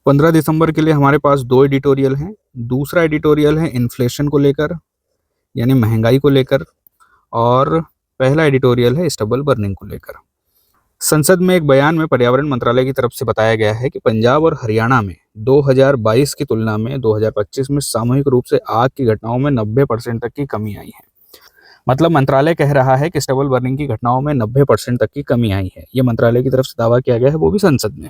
15 दिसंबर के लिए हमारे पास 2 एडिटोरियल हैं। दूसरा एडिटोरियल है इन्फ्लेशन को लेकर, यानी महंगाई को लेकर, और पहला एडिटोरियल है स्टबल बर्निंग को लेकर। संसद में एक बयान में पर्यावरण मंत्रालय की तरफ से बताया गया है कि पंजाब और हरियाणा में 2022 की तुलना में 2025 में सामूहिक रूप से आग की घटनाओं में 90% तक की कमी आई है। मतलब मंत्रालय कह रहा है कि स्टबल बर्निंग की घटनाओं में 90% तक की कमी आई है। ये मंत्रालय की तरफ से दावा किया गया है, वो भी संसद में।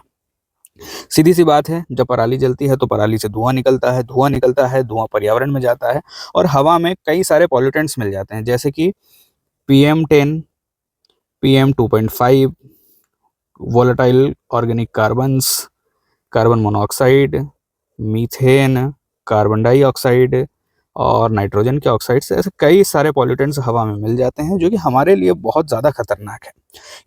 सीधी सी बात है, जब पराली जलती है तो पराली से धुआं निकलता है, धुआं पर्यावरण में जाता है और हवा में कई सारे पॉल्यूटेंट्स मिल जाते हैं, जैसे कि PM10, PM2.5, volatile organic carbons, carbon monoxide, methane, carbon dioxide और नाइट्रोजन के ऑक्साइड से ऐसे कई सारे पॉल्यूटेंट्स हवा में मिल जाते हैं, जो कि हमारे लिए बहुत ज़्यादा खतरनाक है।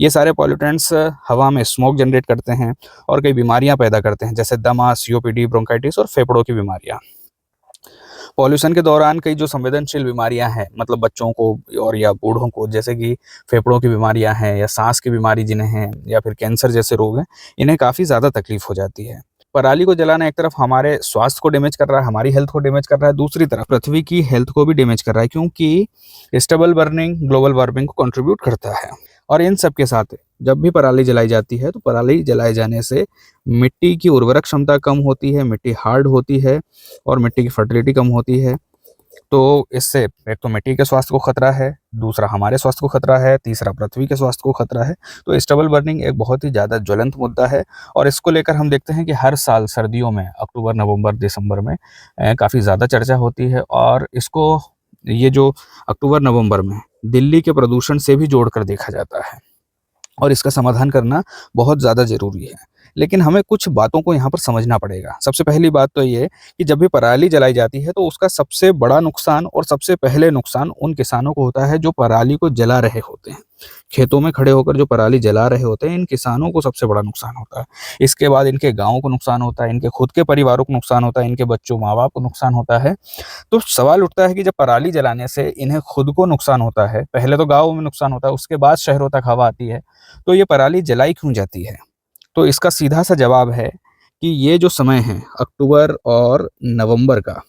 ये सारे पॉल्यूटेंट्स हवा में स्मोक जनरेट करते हैं और कई बीमारियां पैदा करते हैं, जैसे दमा, COPD, ब्रोंकाइटिस और फेफड़ों की बीमारियां। पॉल्यूशन के दौरान कई जो संवेदनशील बीमारियां हैं, मतलब बच्चों को और या बूढ़ों को, जैसे कि फेफड़ों की बीमारियां हैं या सांस की बीमारी जिन्हें हैं, या फिर कैंसर जैसे रोग हैं, इन्हें काफ़ी ज़्यादा तकलीफ हो जाती है। पराली को जलाना एक तरफ हमारे स्वास्थ्य को डैमेज कर रहा है, हमारी हेल्थ को डैमेज कर रहा है, दूसरी तरफ पृथ्वी की हेल्थ को भी डैमेज कर रहा है, क्योंकि स्टेबल बर्निंग ग्लोबल वार्मिंग को कंट्रीब्यूट करता है। और इन सब के साथ जब भी पराली जलाई जाती है तो पराली जलाए जाने से मिट्टी की उर्वरक क्षमता कम होती है, मिट्टी हार्ड होती है और मिट्टी की फर्टिलिटी कम होती है। तो इससे एक तो मिट्टी के स्वास्थ्य को खतरा है, दूसरा हमारे स्वास्थ्य को खतरा है, तीसरा पृथ्वी के स्वास्थ्य को खतरा है। तो स्टबल बर्निंग एक बहुत ही ज़्यादा ज्वलंत मुद्दा है और इसको लेकर हम देखते हैं कि हर साल सर्दियों में अक्टूबर, नवंबर, दिसंबर में काफ़ी ज़्यादा चर्चा होती है। और इसको ये जो अक्टूबर, नवंबर में दिल्ली के प्रदूषण से भी जोड़कर देखा जाता है और इसका समाधान करना बहुत ज़्यादा ज़रूरी है। लेकिन हमें कुछ बातों को यहाँ पर समझना पड़ेगा। सबसे पहली बात तो ये कि जब भी पराली जलाई जाती है तो उसका सबसे बड़ा नुकसान और सबसे पहले नुकसान उन किसानों को होता है जो पराली को जला रहे होते हैं। खेतों में खड़े होकर जो पराली जला रहे होते हैं, इन किसानों को सबसे बड़ा नुकसान होता है। इसके बाद इनके गाँव को नुकसान होता है, इनके खुद के परिवारों को नुकसान होता है, इनके बच्चों माँ बाप को नुकसान होता है। तो सवाल उठता है कि जब पराली जलाने से इन्हें खुद को नुकसान होता है, पहले तो गाँव में नुकसान होता है, उसके बाद शहरों तक हवा आती है, तो ये पराली जलाई क्यों जाती है? तो इसका सीधा सा जवाब है कि ये जो समय है अक्टूबर और नवंबर का,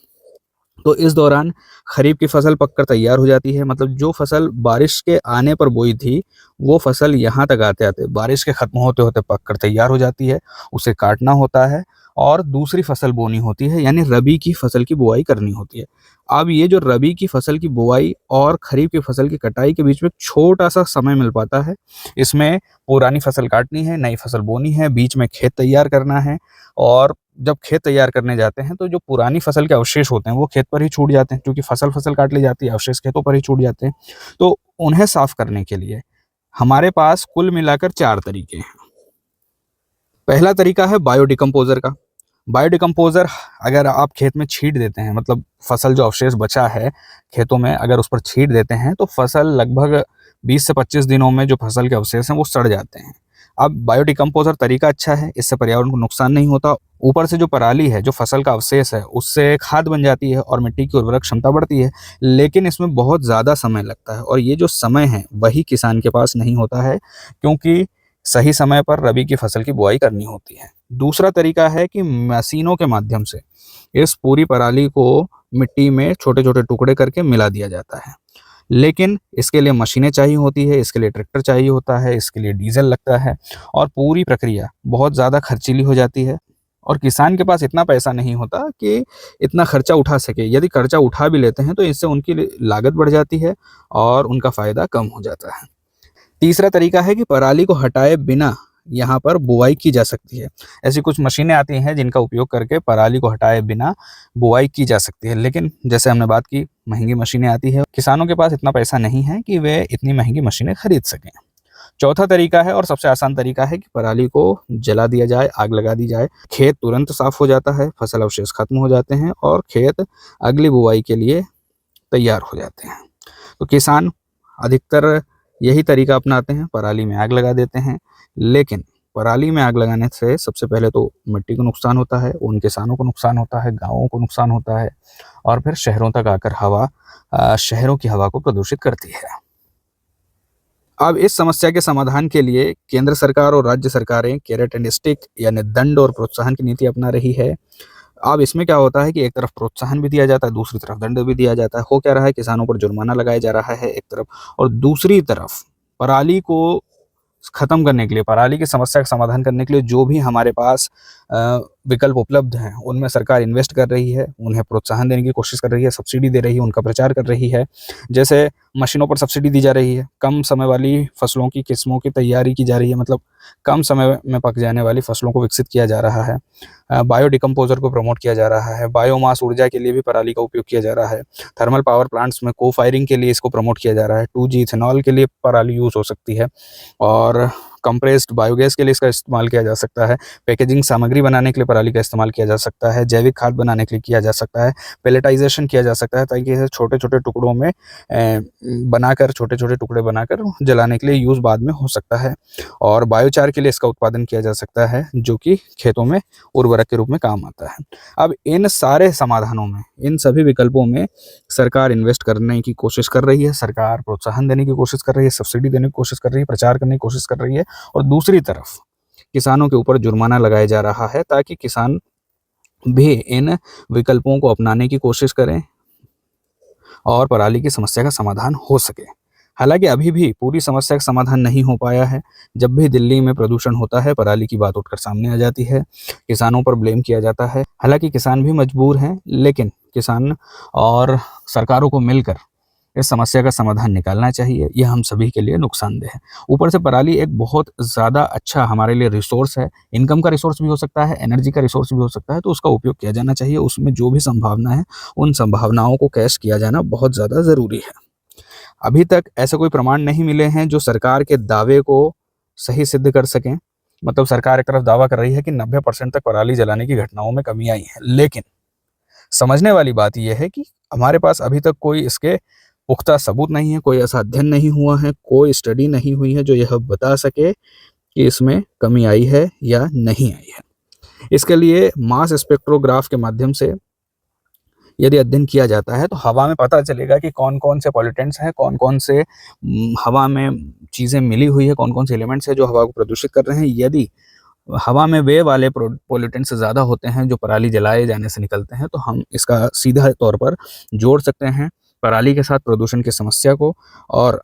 तो इस दौरान खरीफ की फसल पककर तैयार हो जाती है। मतलब जो फसल बारिश के आने पर बोई थी, वो फसल यहाँ तक आते-आते बारिश के ख़त्म होते-होते पककर तैयार हो जाती है। उसे काटना होता है और दूसरी फसल बोनी होती है, यानी रबी की फसल की बुआई करनी होती है। अब ये जो रबी की फसल की बुआई और खरीफ की फसल की कटाई के बीच में छोटा-सा समय मिल पाता है। इसमें पुरानी फसल काटनी है, नई फसल बोनी है, बीच में खेत तैयार करना है और जब खेत तैयार करने जाते हैं तो जो पुरानी फसल के अवशेष होते हैं वो खेत पर ही छूट जाते हैं, क्योंकि फसल काट ली जाती है, अवशेष खेतों पर ही छूट जाते हैं। तो उन्हें साफ करने के लिए हमारे पास कुल मिलाकर 4 तरीके हैं। पहला तरीका है बायोडिकम्पोज़र का। बायोडिकम्पोज़र अगर आप खेत में छींट देते हैं, मतलब फसल जो अवशेष बचा है खेतों में अगर उस पर छींट देते हैं, तो फसल लगभग 20 से 25 दिनों में जो फसल के अवशेष हैं वो सड़ जाते हैं। अब बायोडिकम्पोज़र तरीका अच्छा है, इससे पर्यावरण को नुकसान नहीं होता। ऊपर से जो पराली है, जो फसल का अवशेष है, उससे खाद बन जाती है और मिट्टी की उर्वरक क्षमता बढ़ती है। लेकिन इसमें बहुत ज़्यादा समय लगता है और ये जो समय है वही किसान के पास नहीं होता है, क्योंकि सही समय पर रबी की फसल की बुआई करनी होती है। दूसरा तरीका है कि मशीनों के माध्यम से इस पूरी पराली को मिट्टी में छोटे-छोटे टुकड़े करके मिला दिया जाता है। लेकिन इसके लिए मशीनें चाहिए होती है, इसके लिए ट्रैक्टर चाहिए होता है, इसके लिए डीज़ल लगता है और पूरी प्रक्रिया बहुत ज़्यादा खर्चीली हो जाती है और किसान के पास इतना पैसा नहीं होता कि इतना खर्चा उठा सके। यदि खर्चा उठा भी लेते हैं तो इससे उनकी लागत बढ़ जाती है और उनका फ़ायदा कम हो जाता है। तीसरा तरीका है कि पराली को हटाए बिना यहाँ पर बुआई की जा सकती है। ऐसी कुछ मशीनें आती हैं जिनका उपयोग करके पराली को हटाए बिना बुआई की जा सकती है। लेकिन जैसे हमने बात की, महँगी मशीनें आती हैं, किसानों के पास इतना पैसा नहीं है कि वे इतनी महँगी मशीनें खरीद सकें। चौथा तरीका है और सबसे आसान तरीका है कि पराली को जला दिया जाए, आग लगा दी जाए। खेत तुरंत साफ हो जाता है, फसल अवशेष खत्म हो जाते हैं और खेत अगली बुआई के लिए तैयार हो जाते हैं। तो किसान अधिकतर यही तरीका अपनाते हैं, पराली में आग लगा देते हैं। लेकिन पराली में आग लगाने से सबसे पहले तो मिट्टी को नुकसान होता है, उन किसानों को नुकसान होता है, गाँवों को नुकसान होता है और फिर शहरों तक आकर शहरों की हवा को प्रदूषित करती है। अब इस समस्या के समाधान के लिए केंद्र सरकार और राज्य सरकारें कैरेट एंड स्टिक यानी दंड और प्रोत्साहन की नीति अपना रही है। अब इसमें क्या होता है कि एक तरफ प्रोत्साहन भी दिया जाता है, दूसरी तरफ दंड भी दिया जाता है। हो क्या रहा है, किसानों पर जुर्माना लगाया जा रहा है एक तरफ, और दूसरी तरफ पराली को खत्म करने के लिए, पराली की समस्या का समाधान करने के लिए जो भी हमारे पास विकल्प उपलब्ध हैं उनमें सरकार इन्वेस्ट कर रही है, उन्हें प्रोत्साहन देने की कोशिश कर रही है, सब्सिडी दे रही है, उनका प्रचार कर रही है। जैसे मशीनों पर सब्सिडी दी जा रही है, कम समय वाली फसलों की किस्मों की तैयारी की जा रही है, मतलब कम समय में पक जाने वाली फसलों को विकसित किया जा रहा है। बायो डिकम्पोजर को प्रमोट किया जा रहा है, बायोमास ऊर्जा के लिए भी पराली का उपयोग किया जा रहा है, थर्मल पावर प्लांट्स में को फायरिंग के लिए इसको प्रमोट किया जा रहा है, 2G इथेनॉल के लिए पराली यूज़ हो सकती है, और कंप्रेस्ड बायोगैस के लिए इसका इस्तेमाल किया जा सकता है, पैकेजिंग सामग्री बनाने के लिए पराली का इस्तेमाल किया जा सकता है, जैविक खाद बनाने के लिए किया जा सकता है, पेलेटाइजेशन किया जा सकता है ताकि इसे छोटे-छोटे टुकड़ों में बनाकर, छोटे-छोटे टुकड़े बनाकर जलाने के लिए यूज़ बाद में हो सकता है, और बायोचार के लिए इसका उत्पादन किया जा सकता है जो कि खेतों में उर्वरक के रूप में काम आता है। अब इन सारे समाधानों में, इन सभी विकल्पों में सरकार इन्वेस्ट करने की कोशिश कर रही है, सरकार प्रोत्साहन देने की कोशिश कर रही है, सब्सिडी देने की कोशिश कर रही है, प्रचार करने की कोशिश कर रही है, और दूसरी तरफ किसानों के ऊपर जुर्माना लगाया जा रहा है ताकि किसान भी इन विकल्पों को अपनाने की कोशिश करें और पराली की समस्या का समाधान हो सके। हालांकि अभी भी पूरी समस्या का समाधान नहीं हो पाया है। जब भी दिल्ली में प्रदूषण होता है, पराली की बात उठकर सामने आ जाती है, किसानों पर ब्लेम किया जाता है। हालांकि किसान भी मजबूर हैं, लेकिन किसान और सरकारों को मिलकर इस समस्या का समाधान निकालना चाहिए। यह हम सभी के लिए नुकसानदेह है। ऊपर से पराली एक बहुत ज़्यादा अच्छा हमारे लिए रिसोर्स है, इनकम का रिसोर्स भी हो सकता है, एनर्जी का रिसोर्स भी हो सकता है, तो उसका उपयोग किया जाना चाहिए। उसमें जो भी संभावना है, उन संभावनाओं को कैश किया जाना बहुत ज़्यादा ज़रूरी है। अभी तक ऐसे कोई प्रमाण नहीं मिले हैं जो सरकार के दावे को सही सिद्ध कर सकें। मतलब सरकार एक तरफ दावा कर रही है कि 90% तक पराली जलाने की घटनाओं में कमी आई है, लेकिन समझने वाली बात यह है कि हमारे पास अभी तक कोई इसके पुख्ता सबूत नहीं है, कोई ऐसा अध्ययन नहीं हुआ है, कोई स्टडी नहीं हुई है जो यह बता सके कि इसमें कमी आई है या नहीं आई है। इसके लिए मास स्पेक्ट्रोग्राफ के माध्यम से यदि अध्ययन किया जाता है तो हवा में पता चलेगा कि कौन-कौन से पॉल्यूटेंट्स हैं, कौन-कौन से हवा में चीज़ें मिली हुई है, कौन-कौन से एलिमेंट्स हैं जो हवा को प्रदूषित कर रहे हैं। यदि हवा में वे वाले पॉल्यूटेंट्स ज़्यादा होते हैं जो पराली जलाए जाने से निकलते हैं, तो हम इसका सीधा तौर पर जोड़ सकते हैं पराली के साथ प्रदूषण की समस्या को, और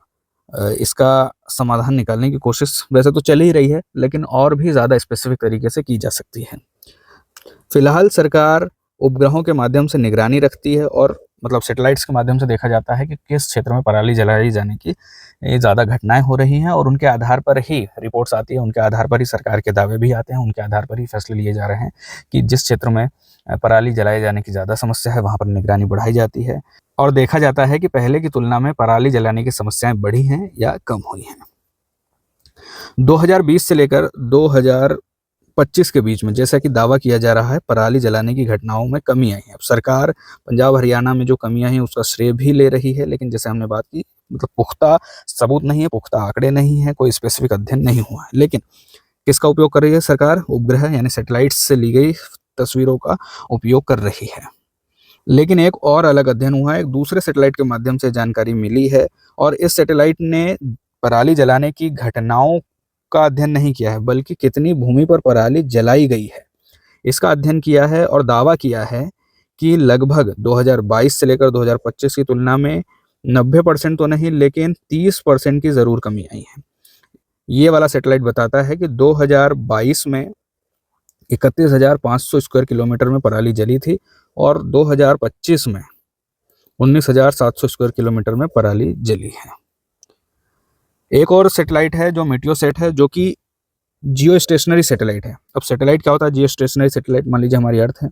इसका समाधान निकालने की कोशिश वैसे तो चल ही रही है, लेकिन और भी ज़्यादा स्पेसिफिक तरीके से की जा सकती है। फिलहाल सरकार उपग्रहों के माध्यम से निगरानी रखती है, और मतलब सैटेलाइट्स के माध्यम से देखा जाता है कि किस क्षेत्र में पराली जलाई जाने की ज़्यादा घटनाएं हो रही हैं, और उनके आधार पर ही रिपोर्ट्स आती है, उनके आधार पर ही सरकार के दावे भी आते हैं, उनके आधार पर ही फैसले लिए जा रहे हैं कि जिस क्षेत्र में पराली जलाए जाने की ज़्यादा समस्या है वहाँ पर निगरानी बढ़ाई जाती है, और देखा जाता है कि पहले की तुलना में पराली जलाने की समस्याएं बढ़ी हैं या कम हुई हैं। 2020 से लेकर 2025 के बीच में जैसा कि दावा किया जा रहा है, पराली जलाने की घटनाओं में कमी आई है। अब सरकार पंजाब हरियाणा में जो कमियां हैं उसका श्रेय भी ले रही है, लेकिन जैसे हमने बात की, मतलब पुख्ता सबूत नहीं है, पुख्ता आंकड़े नहीं है, कोई स्पेसिफिक अध्ययन नहीं हुआ है। लेकिन किसका उपयोग कर रही है सरकार? उपग्रह यानी सैटेलाइट्स से ली गई तस्वीरों का उपयोग कर रही है। लेकिन एक और अलग अध्ययन हुआ है, एक दूसरे सैटेलाइट के माध्यम से जानकारी मिली है, और इस सैटेलाइट ने पराली जलाने की घटनाओं का अध्ययन नहीं किया है, बल्कि कितनी भूमि पर पराली जलाई गई है इसका अध्ययन किया है, और दावा किया है कि लगभग 2022 से लेकर 2025 की तुलना में 90% तो नहीं, लेकिन 30% की ज़रूर कमी आई है। ये वाला सैटेलाइट बताता है कि 2022 में 31,500 स्क्वायर किलोमीटर में पराली जली थी, और 2025 में 19,700 स्क्वायर किलोमीटर में पराली जली है। एक और सैटेलाइट है जो मीटियोसैट है, जो कि जियो स्टेशनरी सैटेलाइट है। अब सैटेलाइट क्या होता है? जियो स्टेशनरी सैटेलाइट मान लीजिए हमारी अर्थ है,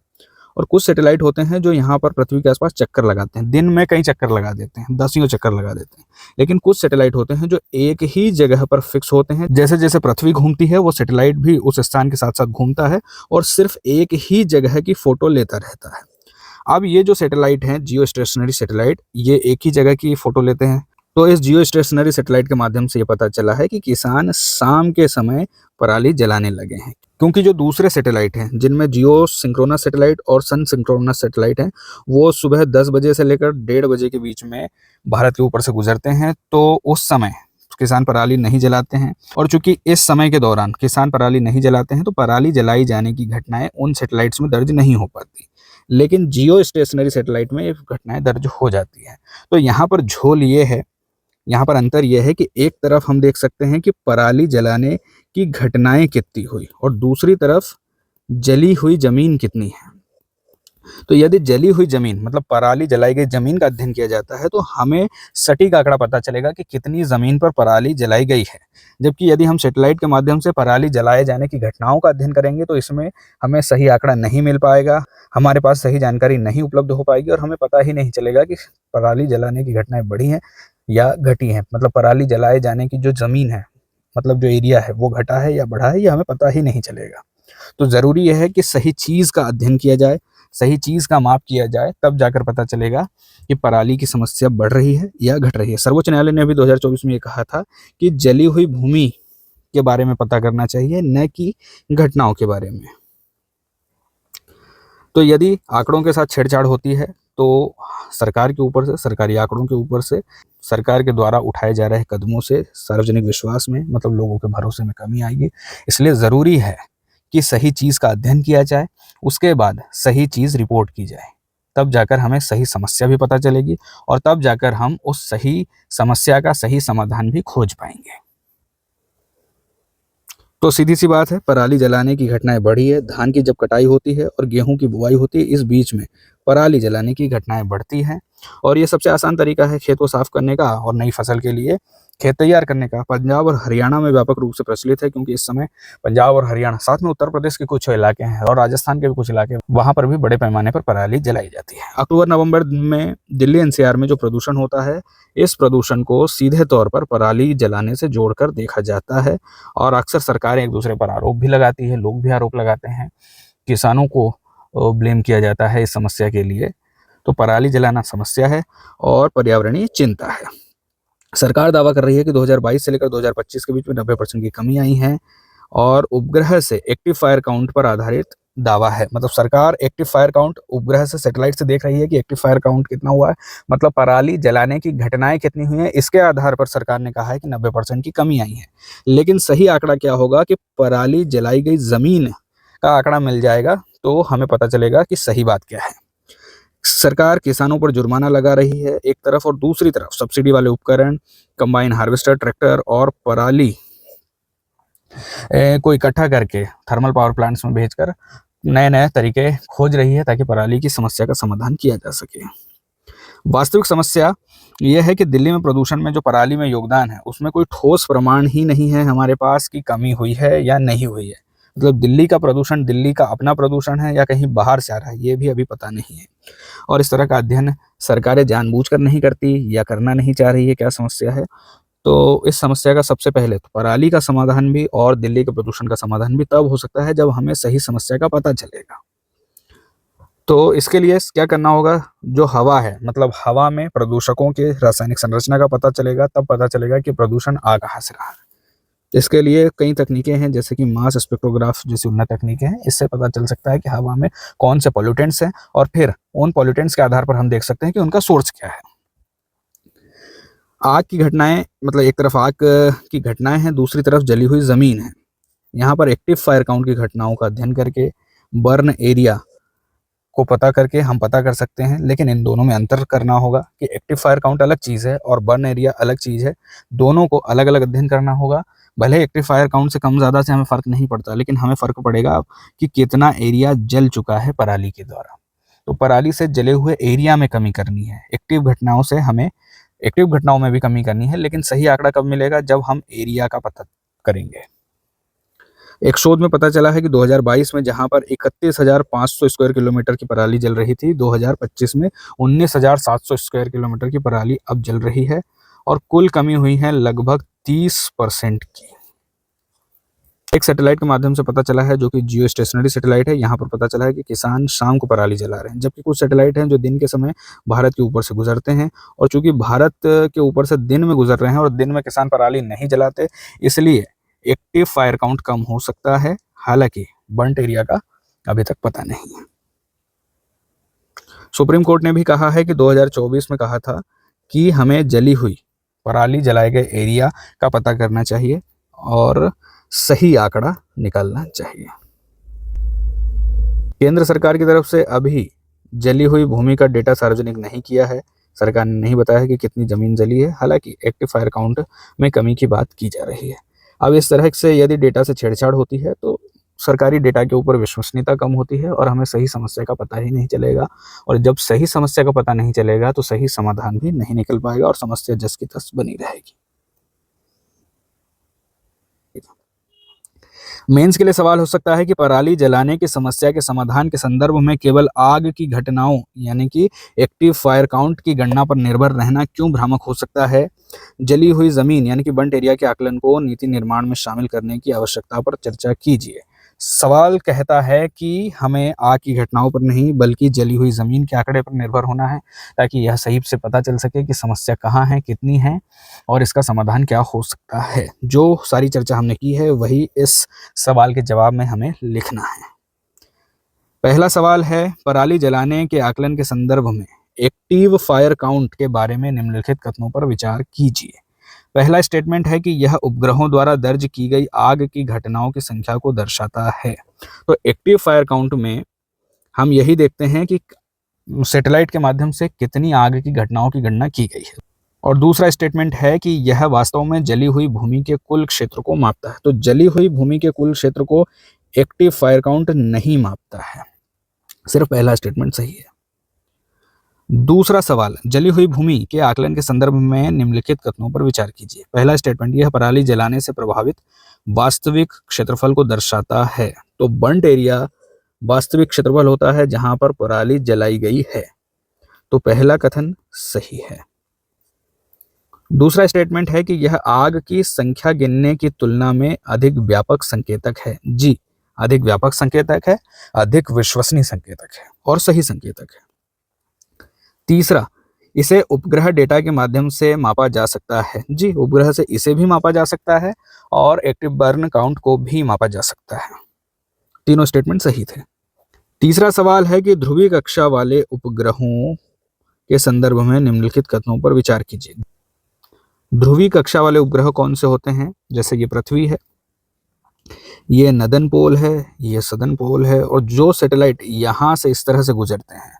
और कुछ सैटेलाइट होते हैं जो यहाँ पर पृथ्वी के आसपास चक्कर लगाते हैं, दिन में कई चक्कर लगा देते हैं, दसियों चक्कर लगा देते हैं। लेकिन कुछ सैटेलाइट होते हैं जो एक ही जगह पर फिक्स होते हैं, जैसे जैसे पृथ्वी घूमती है वो सैटेलाइट भी उस स्थान के साथ साथ घूमता है, और सिर्फ एक ही जगह की फोटो लेता रहता है। अब ये जो सैटेलाइट हैं, जियो स्टेशनरी सैटेलाइट, ये एक ही जगह की फोटो लेते हैं। तो इस जियो स्टेशनरी सैटेलाइट के माध्यम से ये पता चला है कि किसान शाम के समय पराली जलाने लगे हैं, क्योंकि जो दूसरे सैटेलाइट हैं जिनमें जियो सिंक्रोनस सैटेलाइट और सन सिंक्रोनस सैटेलाइट हैं, वो सुबह 10 बजे से लेकर 1:30 बजे के बीच में भारत के ऊपर से गुजरते हैं, तो उस समय किसान पराली नहीं जलाते हैं। और चूंकि इस समय के दौरान किसान पराली नहीं जलाते हैं तो पराली जलाई जाने की घटनाएं उन सैटेलाइट्स में दर्ज नहीं हो पाती, लेकिन जियो स्टेशनरी सैटेलाइट में ये घटनाएं दर्ज हो जाती हैं। तो यहाँ पर झोल ये है, यहाँ पर अंतर यह है कि एक तरफ हम देख सकते हैं कि पराली जलाने की घटनाएं कितनी हुई और दूसरी तरफ जली हुई जमीन कितनी है। तो यदि जली हुई जमीन मतलब पराली जलाई गई जमीन का अध्ययन किया जाता है तो हमें सटीक आंकड़ा पता चलेगा कि कितनी जमीन पर पराली जलाई गई है। जबकि यदि हम सैटेलाइट के माध्यम से पराली जलाए जाने की घटनाओं का अध्ययन करेंगे तो इसमें हमें सही आंकड़ा नहीं मिल पाएगा, हमारे पास सही जानकारी नहीं उपलब्ध हो पाएगी और हमें पता ही नहीं चलेगा कि पराली जलाने की घटनाएं बढ़ी हैं या घटी हैं। मतलब पराली जलाए जाने की जो जमीन है, मतलब जो एरिया है, वो घटा है या बढ़ा है, ये हमें पता ही नहीं चलेगा। तो जरूरी यह है कि सही चीज का अध्ययन किया जाए, सही चीज का माप किया जाए, तब जाकर पता चलेगा कि पराली की समस्या बढ़ रही है या घट रही है। सर्वोच्च न्यायालय ने अभी 2024 में ये कहा था कि जली हुई भूमि के बारे में पता करना चाहिए, न कि घटनाओं के बारे में। तो यदि आंकड़ों के साथ छेड़छाड़ होती है तो सरकार के ऊपर से, सरकारी आंकड़ों के ऊपर से, सरकार के द्वारा उठाए जा रहे कदमों से सार्वजनिक विश्वास में मतलब लोगों के भरोसे में कमी आएगी। इसलिए ज़रूरी है कि सही चीज़ का अध्ययन किया जाए, उसके बाद सही चीज़ रिपोर्ट की जाए, तब जाकर हमें सही समस्या भी पता चलेगी और तब जाकर हम उस सही समस्या का सही समाधान भी खोज पाएंगे। तो सीधी सी बात है, पराली जलाने की घटनाएं बढ़ी है। धान की जब कटाई होती है और गेहूं की बुआई होती है, इस बीच में पराली जलाने की घटनाएं बढ़ती हैं। और ये सबसे आसान तरीका है खेत को साफ करने का और नई फसल के लिए खेत तैयार करने का। पंजाब और हरियाणा में व्यापक रूप से प्रचलित है, क्योंकि इस समय पंजाब और हरियाणा, साथ में उत्तर प्रदेश के कुछ इलाके हैं और राजस्थान के भी कुछ इलाके, वहां पर भी बड़े पैमाने पर पराली जलाई जाती है। अक्टूबर नवंबर में दिल्ली एनसीआर में जो प्रदूषण होता है, इस प्रदूषण को सीधे तौर पर पराली जलाने से जोड़कर देखा जाता है। और अक्सर सरकारें एक दूसरे पर आरोप भी लगाती है, लोग भी आरोप लगाते हैं, किसानों को ब्लेम किया जाता है इस समस्या के लिए। तो पराली जलाना समस्या है और पर्यावरणीय चिंता है। सरकार दावा कर रही है कि 2022 से लेकर 2025 के बीच में 90% की कमी आई है और उपग्रह से एक्टिव फायर काउंट पर आधारित दावा है। मतलब सरकार एक्टिव फायर काउंट उपग्रह से, सैटेलाइट से देख रही है कि एक्टिव फायर काउंट कितना हुआ है, मतलब पराली जलाने की घटनाएं कितनी हुई हैं। इसके आधार पर सरकार ने कहा है कि 90% की कमी आई है। लेकिन सही आंकड़ा क्या होगा कि पराली जलाई गई जमीन का आंकड़ा मिल जाएगा तो हमें पता चलेगा कि सही बात क्या है। सरकार किसानों पर जुर्माना लगा रही है एक तरफ, और दूसरी तरफ सब्सिडी वाले उपकरण, कंबाइन हार्वेस्टर, ट्रैक्टर और पराली को इकट्ठा करके थर्मल पावर प्लांट्स में भेजकर नए नए तरीके खोज रही है ताकि पराली की समस्या का समाधान किया जा सके। वास्तविक समस्या यह है कि दिल्ली में प्रदूषण में जो पराली में योगदान है, उसमें कोई ठोस प्रमाण ही नहीं है हमारे पास कि कमी हुई है या नहीं हुई है। मतलब दिल्ली का प्रदूषण दिल्ली का अपना प्रदूषण है या कहीं बाहर से आ रहा है, ये भी अभी पता नहीं है। और इस तरह का अध्ययन सरकारें जानबूझकर नहीं करती या करना नहीं चाह रही है, क्या समस्या है। तो इस समस्या का सबसे पहले तो पराली का समाधान भी और दिल्ली के प्रदूषण का समाधान भी तब हो सकता है जब हमें सही समस्या का पता चलेगा। तो इसके लिए क्या करना होगा, जो हवा है, मतलब हवा में प्रदूषकों के रासायनिक संरचना का पता चलेगा, तब पता चलेगा कि प्रदूषण आ कहाँ से रहा है। इसके लिए कई तकनीकें हैं, जैसे कि मास स्पेक्ट्रोग्राफ जैसी उन्नत तकनीकें हैं। इससे पता चल सकता है कि हवा में कौन से पॉल्यूटेंट्स हैं और फिर उन पॉल्यूटेंट्स के आधार पर हम देख सकते हैं कि उनका सोर्स क्या है। आग की घटनाएं, मतलब एक तरफ आग की घटनाएं हैं, दूसरी तरफ जली हुई जमीन है। यहाँ पर एक्टिव फायर काउंट की घटनाओं का अध्ययन करके बर्न एरिया को पता करके हम पता कर सकते हैं, लेकिन इन दोनों में अंतर करना होगा कि एक्टिव फायर काउंट अलग चीज़ है और बर्न एरिया अलग चीज़ है। दोनों को अलग अलग अध्ययन करना होगा। भले एक्टिव फायर काउंट से कम ज़्यादा से हमें फ़र्क नहीं पड़ता, लेकिन हमें फ़र्क पड़ेगा कि कितना एरिया जल चुका है पराली के द्वारा। तो पराली से जले हुए एरिया में कमी करनी है। एक्टिव घटनाओं में भी कमी करनी है, लेकिन सही आंकड़ा कब मिलेगा, जब हम एरिया का पता करेंगे। एक शोध में पता चला है कि 2022 में जहां पर 31,500 स्क्वायर किलोमीटर की पराली जल रही थी, 2025 में 19,700 स्क्वायर किलोमीटर की पराली अब जल रही है और कुल कमी हुई है लगभग 30% की। एक सैटेलाइट के माध्यम से पता चला है, जो कि जियो स्टेशनरी सैटेलाइट है। यहाँ पर पता चला है कि किसान शाम को पराली जला रहे हैं, जबकि कुछ सैटेलाइट हैं जो दिन के समय भारत के ऊपर से गुजरते हैं। और चूंकि भारत के ऊपर से दिन में गुजर रहे हैं और दिन में किसान पराली नहीं जलाते, इसलिए एक्टिव फायर काउंट कम हो सकता है। हालांकि बर्न्ट एरिया का अभी तक पता नहीं है। सुप्रीम कोर्ट ने भी कहा है कि 2024 में कहा था कि हमें जली हुई पराली जलाए गए एरिया का पता करना चाहिए और सही आंकड़ा निकालना चाहिए। केंद्र सरकार की तरफ से अभी जली हुई भूमि का डेटा सार्वजनिक नहीं किया है। सरकार ने नहीं बताया कि कितनी जमीन जली है, हालांकि एक्टिव फायर काउंट में कमी की बात की जा रही है। अब इस तरह से यदि डेटा से छेड़छाड़ होती है तो सरकारी डेटा के ऊपर विश्वसनीयता कम होती है और हमें सही समस्या का पता ही नहीं चलेगा, और जब सही समस्या का पता नहीं चलेगा तो सही समाधान भी नहीं निकल पाएगा और समस्या जस की तस बनी रहेगी। मेंस के लिए सवाल हो सकता है कि पराली जलाने की समस्या के समाधान के संदर्भ में केवल आग की घटनाओं यानी कि एक्टिव फायर काउंट की गणना पर निर्भर रहना क्यों भ्रामक हो सकता है। जली हुई जमीन यानी कि बर्न्ट एरिया के आकलन को नीति निर्माण में शामिल करने की आवश्यकता पर चर्चा कीजिए। सवाल कहता है कि हमें आग की घटनाओं पर नहीं बल्कि जली हुई जमीन के आंकड़े पर निर्भर होना है, ताकि यह सही से पता चल सके कि समस्या कहाँ है, कितनी है और इसका समाधान क्या हो सकता है। जो सारी चर्चा हमने की है वही इस सवाल के जवाब में हमें लिखना है। पहला सवाल है, पराली जलाने के आकलन के संदर्भ में एक्टिव फायर काउंट के बारे में निम्नलिखित कथनों पर विचार कीजिए। पहला स्टेटमेंट है कि यह उपग्रहों द्वारा दर्ज की गई आग की घटनाओं की संख्या को दर्शाता है। तो एक्टिव फायर काउंट में हम यही देखते हैं कि सैटेलाइट के माध्यम से कितनी आग की घटनाओं की गणना की गई है। और दूसरा स्टेटमेंट है कि यह वास्तव में जली हुई भूमि के कुल क्षेत्र को मापता है। तो जली हुई भूमि के कुल क्षेत्र को एक्टिव फायर काउंट नहीं मापता है। सिर्फ पहला स्टेटमेंट सही है। दूसरा सवाल, जली हुई भूमि के आकलन के संदर्भ में निम्नलिखित कथनों पर विचार कीजिए। पहला स्टेटमेंट, यह पराली जलाने से प्रभावित वास्तविक क्षेत्रफल को दर्शाता है। तो बर्न्ट एरिया वास्तविक क्षेत्रफल होता है जहां पर पराली जलाई गई है। तो पहला कथन सही है। दूसरा स्टेटमेंट है कि यह आग की संख्या गिनने की तुलना में अधिक व्यापक संकेतक है। जी, अधिक व्यापक संकेतक है, अधिक विश्वसनीय संकेतक है और सही संकेतक है। तीसरा, इसे उपग्रह डेटा के माध्यम से मापा जा सकता है। जी, उपग्रह से इसे भी मापा जा सकता है और एक्टिव बर्न काउंट को भी मापा जा सकता है। तीनों स्टेटमेंट सही थे। तीसरा सवाल है कि ध्रुवीय कक्षा वाले उपग्रहों के संदर्भ में निम्नलिखित कथनों पर विचार कीजिए। ध्रुवीय कक्षा वाले उपग्रह कौन से होते हैं? जैसे ये पृथ्वी है, ये नदन पोल है, ये सदन पोल है, और जो सैटेलाइट यहाँ से इस तरह से गुजरते हैं,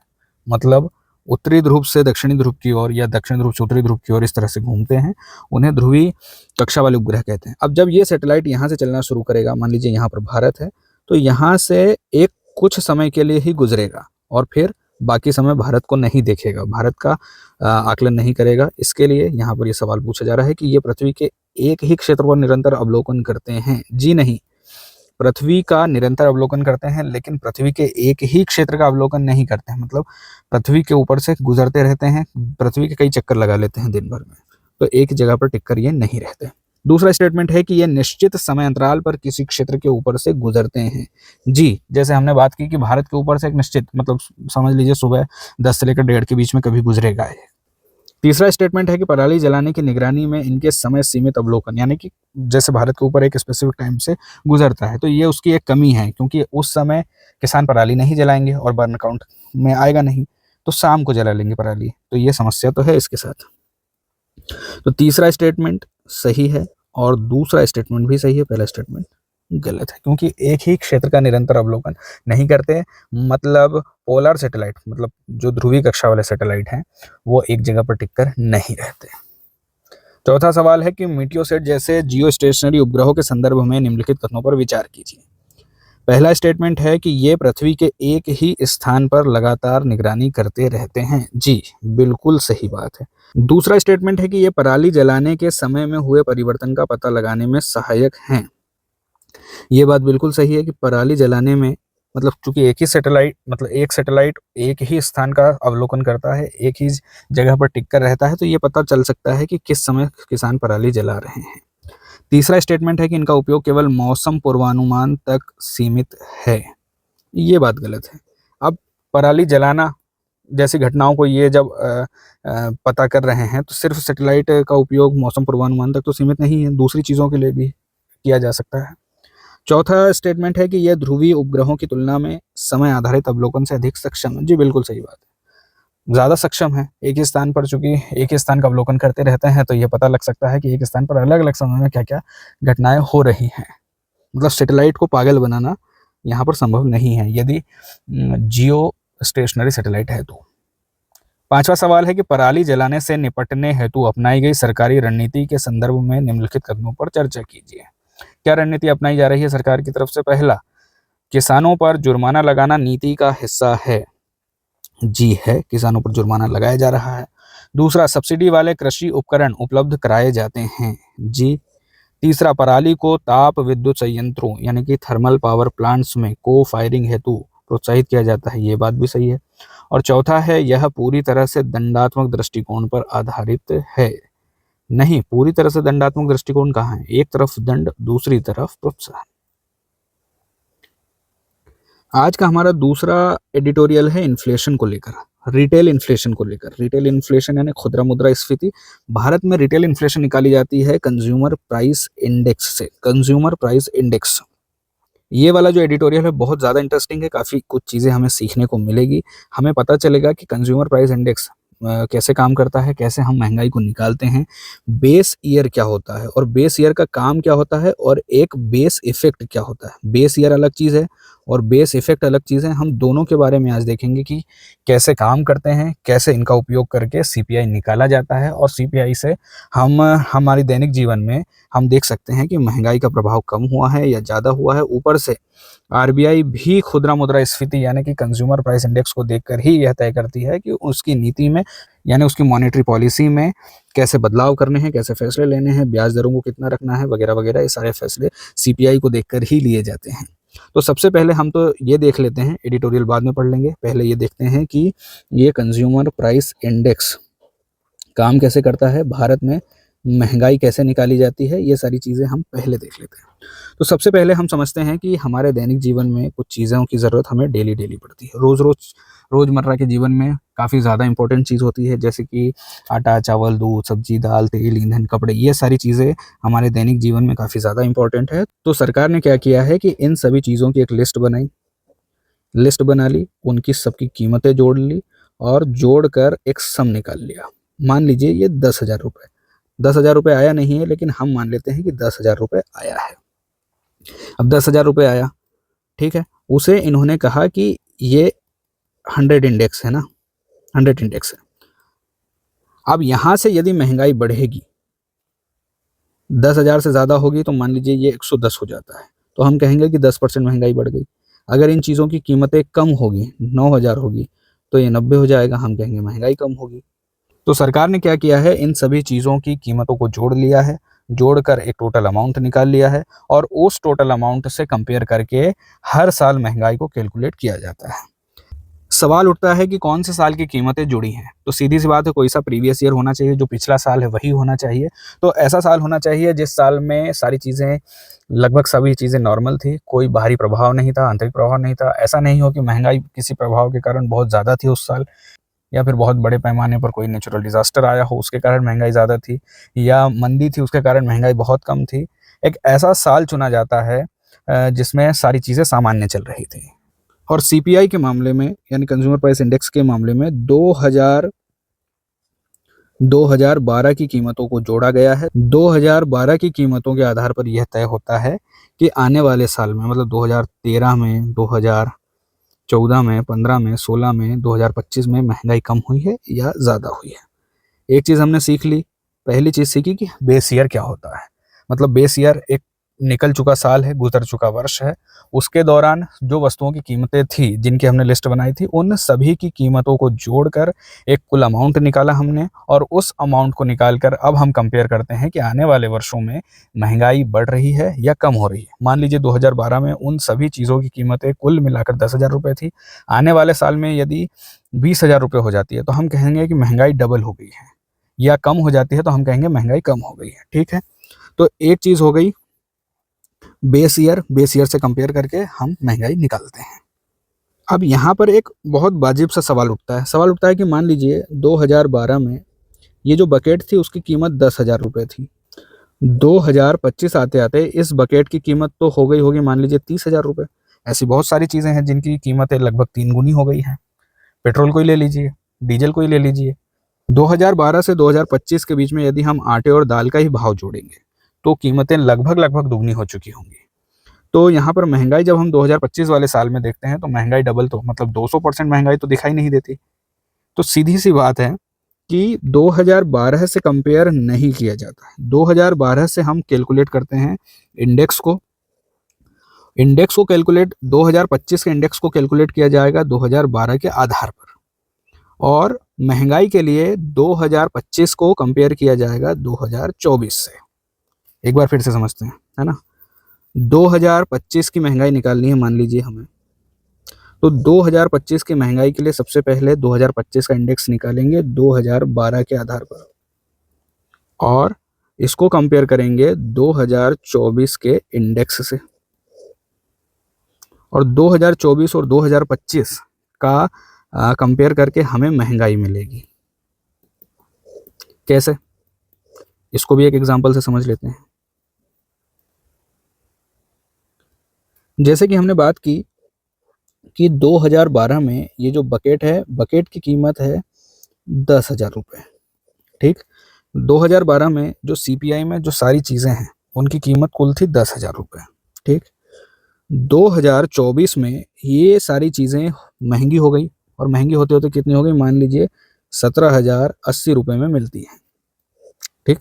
मतलब उत्तरी ध्रुव से दक्षिणी ध्रुव की ओर या दक्षिण ध्रुव से उत्तरी ध्रुव की ओर इस तरह से घूमते हैं, उन्हें ध्रुवीय कक्षा वाले उपग्रह कहते हैं। अब जब ये सैटेलाइट यहाँ से चलना शुरू करेगा, मान लीजिए यहाँ पर भारत है, तो यहाँ से एक कुछ समय के लिए ही गुजरेगा और फिर बाकी समय भारत को नहीं देखेगा, भारत का आकलन नहीं करेगा। इसके लिए यहाँ पर यह सवाल पूछा जा रहा है कि ये पृथ्वी के एक ही क्षेत्र पर निरंतर अवलोकन करते हैं। जी नहीं, पृथ्वी का निरंतर अवलोकन करते हैं, लेकिन पृथ्वी के एक ही क्षेत्र का अवलोकन नहीं करते हैं। मतलब पृथ्वी के ऊपर से गुजरते रहते हैं, पृथ्वी के कई चक्कर लगा लेते हैं दिन भर में, तो एक जगह पर टिक कर ये नहीं रहते। दूसरा स्टेटमेंट है कि ये निश्चित समय अंतराल पर किसी क्षेत्र के ऊपर से गुजरते हैं। जी, जैसे हमने बात की कि भारत के ऊपर से एक निश्चित, मतलब समझ लीजिए सुबह 10 से लेकर 1:30 के बीच में कभी गुजरेगा ये। तीसरा स्टेटमेंट है कि पराली जलाने की निगरानी में इनके समय सीमित अवलोकन, यानी कि जैसे भारत के ऊपर एक स्पेसिफिक टाइम से गुजरता है, तो ये उसकी एक कमी है, क्योंकि उस समय किसान पराली नहीं जलाएंगे और बर्न काउंट में आएगा नहीं, तो शाम को जला लेंगे पराली, तो ये समस्या तो है इसके साथ। तो तीसरा स्टेटमेंट सही है और दूसरा स्टेटमेंट भी सही है, पहला स्टेटमेंट गलत है, क्योंकि एक ही क्षेत्र का निरंतर अवलोकन नहीं करते। मतलब पोलर सैटेलाइट, मतलब जो ध्रुवीय कक्षा वाले सैटेलाइट हैं, वो एक जगह पर टिककर नहीं रहते। चौथा सवाल है कि मीटियोसेट जैसे जियो स्टेशनरी उपग्रहों के संदर्भ में निम्नलिखित कथनों पर विचार कीजिए। पहला स्टेटमेंट है कि ये पृथ्वी के एक ही स्थान पर लगातार निगरानी करते रहते हैं। जी, बिल्कुल सही बात है। दूसरा स्टेटमेंट है कि ये पराली जलाने के समय में हुए परिवर्तन का पता लगाने में सहायक हैं। ये बात बिल्कुल सही है कि पराली जलाने में, मतलब चूंकि एक ही सैटेलाइट, मतलब एक सैटेलाइट एक ही स्थान का अवलोकन करता है, एक ही जगह पर टिक कर रहता है, तो ये पता चल सकता है कि किस समय किसान पराली जला रहे हैं। तीसरा स्टेटमेंट है कि इनका उपयोग केवल मौसम पूर्वानुमान तक सीमित है। ये बात गलत है। अब पराली जलाना जैसी घटनाओं को ये जब पता कर रहे हैं, तो सिर्फ सैटेलाइट का उपयोग मौसम पूर्वानुमान तक तो सीमित नहीं है, दूसरी चीज़ों के लिए भी किया जा सकता है। चौथा स्टेटमेंट है कि यह ध्रुवीय उपग्रहों की तुलना में समय आधारित अवलोकन से अधिक सक्षम है। जी, बिल्कुल सही बात है। ज़्यादा सक्षम है एक ही स्थान पर, चूँकि एक ही स्थान का अवलोकन करते रहते हैं तो ये पता लग सकता है कि एक स्थान पर अलग-अलग समय में क्या-क्या घटनाएँ हो रही हैं। मतलब सैटेलाइट को पागल बनाना यहाँ पर संभव नहीं है यदि जियो स्टेशनरी सैटेलाइट है तो। 5वां सवाल है कि पराली जलाने से निपटने हेतु अपनाई गई सरकारी रणनीति के संदर्भ में निम्नलिखित कदमों पर चर्चा कीजिए। क्या रणनीति अपनाई जा रही है सरकार की तरफ से? पहला, किसानों पर जुर्माना लगाना नीति का हिस्सा है। जी है, किसानों पर जुर्माना लगाया जा रहा है। दूसरा, सब्सिडी वाले कृषि उपकरण उपलब्ध कराए जाते हैं। जी। तीसरा, पराली को ताप विद्युत संयंत्रों यानी कि थर्मल पावर प्लांट्स में को फायरिंग हेतु प्रोत्साहित किया जाता है। ये बात भी सही है। और चौथा है, यह पूरी तरह से दंडात्मक दृष्टिकोण पर आधारित है। नहीं, पूरी तरह से दंडात्मक दृष्टिकोण कहाँ है? एक तरफ दंड, दूसरी तरफ प्रोत्साहन। आज का हमारा दूसरा एडिटोरियल है इन्फ्लेशन को लेकर, रिटेल इन्फ्लेशन को लेकर। रिटेल इन्फ्लेशन यानी खुदरा मुद्रास्फीति। भारत में रिटेल इन्फ्लेशन निकाली जाती है कंज्यूमर प्राइस इंडेक्स से। कंज्यूमर प्राइस इंडेक्स, ये वाला जो एडिटोरियल है बहुत ज़्यादा इंटरेस्टिंग है। काफ़ी कुछ चीज़ें हमें सीखने को मिलेगी। हमें पता चलेगा कि कंज्यूमर प्राइस इंडेक्स कैसे काम करता है, कैसे हम महंगाई को निकालते हैं, बेस ईयर क्या होता है और बेस ईयर का काम क्या होता है, और एक बेस इफेक्ट क्या होता है। बेस ईयर अलग चीज़ है और बेस इफेक्ट अलग चीज़ है। हम दोनों के बारे में आज देखेंगे कि कैसे काम करते हैं, कैसे इनका उपयोग करके सीपीआई निकाला जाता है, और सीपीआई से हम हमारी दैनिक जीवन में हम देख सकते हैं कि महंगाई का प्रभाव कम हुआ है या ज़्यादा हुआ है। ऊपर से आरबीआई भी खुदरा मुद्रास्फीति यानी कि कंज्यूमर प्राइस इंडेक्स को देखकर ही यह तय करती है कि उसकी नीति में यानी उसकी मॉनेटरी पॉलिसी में कैसे बदलाव करने हैं, कैसे फैसले लेने हैं, ब्याज दरों को कितना रखना है, वगैरह वगैरह। ये सारे फैसले सीपीआई को देखकर ही लिए जाते हैं। तो सबसे पहले हम तो ये देख लेते हैं, एडिटोरियल बाद में पढ़ लेंगे। पहले ये देखते हैं कि ये कंज्यूमर प्राइस इंडेक्स काम कैसे करता है, भारत में महंगाई कैसे निकाली जाती है, ये सारी चीज़ें हम पहले देख लेते हैं। तो सबसे पहले हम समझते हैं कि हमारे दैनिक जीवन में कुछ चीज़ों की ज़रूरत हमें डेली पड़ती है। रोज़मर्रा के जीवन में काफ़ी ज़्यादा इंपॉर्टेंट चीज़ होती है, जैसे कि आटा, चावल, दूध, सब्जी, दाल, तेल, ईंधन, कपड़े। ये सारी चीज़ें हमारे दैनिक जीवन में काफ़ी ज़्यादा इंपॉर्टेंट है। तो सरकार ने क्या किया है कि इन सभी चीज़ों की एक लिस्ट बना ली, उनकी सबकी कीमतें जोड़ ली और जोड़कर एक सम निकाल लिया। मान लीजिए ये 10,000 रुपये, 10,000 रुपये आया नहीं है, लेकिन हम मान लेते हैं कि 10,000 रुपये आया है। अब 10,000 रुपये आया, ठीक है, उसे इन्होंने कहा कि ये 100 इंडेक्स है ना, 100 इंडेक्स है। अब यहाँ से यदि महंगाई बढ़ेगी, 10,000 से ज़्यादा होगी, तो मान लीजिए ये 110 हो जाता है, तो हम कहेंगे कि 10% महंगाई बढ़ गई। अगर इन चीज़ों की कीमतें कम होगी, 9,000 होगी, तो ये 90 हो जाएगा, हम कहेंगे महंगाई कम होगी। तो सरकार ने क्या किया है, इन सभी चीज़ों की कीमतों को जोड़ लिया है, जोड़कर एक टोटल अमाउंट निकाल लिया है, और उस टोटल अमाउंट से कंपेयर करके हर साल महंगाई को कैलकुलेट किया जाता है। सवाल उठता है कि कौन से साल की कीमतें जुड़ी हैं, तो सीधी सी बात है, कोई सा प्रीवियस ईयर होना चाहिए, जो पिछला साल है वही होना चाहिए। तो ऐसा साल होना चाहिए जिस साल में सारी चीज़ें, लगभग सभी चीज़ें नॉर्मल थी, कोई बाहरी प्रभाव नहीं था, आंतरिक प्रभाव नहीं था। ऐसा नहीं हो कि महंगाई किसी प्रभाव के कारण बहुत ज़्यादा थी उस साल, या फिर बहुत बड़े पैमाने पर कोई नेचुरल डिज़ास्टर आया हो उसके कारण महंगाई ज़्यादा थी, या मंदी थी उसके कारण महंगाई बहुत कम थी। एक ऐसा साल चुना जाता है जिसमें सारी चीज़ें सामान्य चल रही थी। और सीपीआई के मामले में यानी कंज्यूमर प्राइस इंडेक्स के मामले में 2012 की कीमतों को जोड़ा गया है। 2012 की कीमतों के आधार पर यह तय होता है कि आने वाले साल में, मतलब 2013 में, 2014 में, 15 में, 16 में, 2025 में महंगाई कम हुई है या ज़्यादा हुई है। एक चीज़ हमने सीख ली, पहली चीज़ सीखी कि बेस ईयर क्या होता है। मतलब बेस ईयर एक निकल चुका साल है, गुजर चुका वर्ष है, उसके दौरान जो वस्तुओं की कीमतें थी, जिनकी हमने लिस्ट बनाई थी, उन सभी की कीमतों को जोड़कर एक कुल अमाउंट निकाला हमने, और उस अमाउंट को निकालकर अब हम कंपेयर करते हैं कि आने वाले वर्षों में महंगाई बढ़ रही है या कम हो रही है। मान लीजिए 2012 में उन सभी चीज़ों की कीमतें कुल मिलाकर 10,000 रुपये थी। आने वाले साल में यदि 20,000 रुपये हो जाती है, तो हम कहेंगे कि महंगाई डबल हो गई है, या कम हो जाती है तो हम कहेंगे महंगाई कम हो गई है। ठीक है, तो एक चीज़ हो गई बेस ईयर से कंपेयर करके हम महंगाई निकालते हैं। अब यहाँ पर एक बहुत वाजिब सा सवाल उठता है कि मान लीजिए 2012 में ये जो बकेट थी उसकी कीमत 10,000 रुपये थी। 2025 आते आते इस बकेट की कीमत तो हो गई होगी मान लीजिए 30,000 रुपये। ऐसी बहुत सारी चीज़ें हैं जिनकी कीमतें लगभग 3 गुनी हो गई हैं। पेट्रोल को ही ले लीजिए, डीजल को ही ले लीजिए। 2012 से 2025 के बीच में यदि हम आटे और दाल का ही भाव जोड़ेंगे तो कीमतें लगभग दुगनी हो चुकी होंगी। तो यहाँ पर महंगाई जब हम 2025 वाले साल में देखते हैं तो महंगाई डबल, तो मतलब 200% महंगाई तो दिखाई नहीं देती। तो सीधी सी बात है कि 2012 से कंपेयर नहीं किया जाता है। 2012 से हम कैलकुलेट करते हैं इंडेक्स को। इंडेक्स को कैलकुलेट 2025 के इंडेक्स को कैलकुलेट किया जाएगा 2012 के आधार पर, और महंगाई के लिए 2025 को कंपेयर किया जाएगा 2024 से। एक बार फिर से समझते हैं, है ना। 2025 की महंगाई निकालनी है मान लीजिए हमें, तो 2025 की महंगाई के लिए सबसे पहले 2025 का इंडेक्स निकालेंगे 2012 के आधार पर, और इसको कंपेयर करेंगे 2024 के इंडेक्स से, और 2024 और 2025 का कंपेयर करके हमें महंगाई मिलेगी। कैसे, इसको भी एक एग्जांपल से समझ लेते हैं। जैसे कि हमने बात की कि 2012 में ये जो बकेट है, बकेट की कीमत है 10,000 रुपये, ठीक। 2012 में जो सीपीआई में जो सारी चीज़ें हैं उनकी कीमत कुल थी 10,000 रुपये, ठीक। 2024 में ये सारी चीज़ें महंगी हो गई, और महंगी होते होते कितनी हो गई, मान लीजिए 17,080 रुपये में मिलती है, ठीक।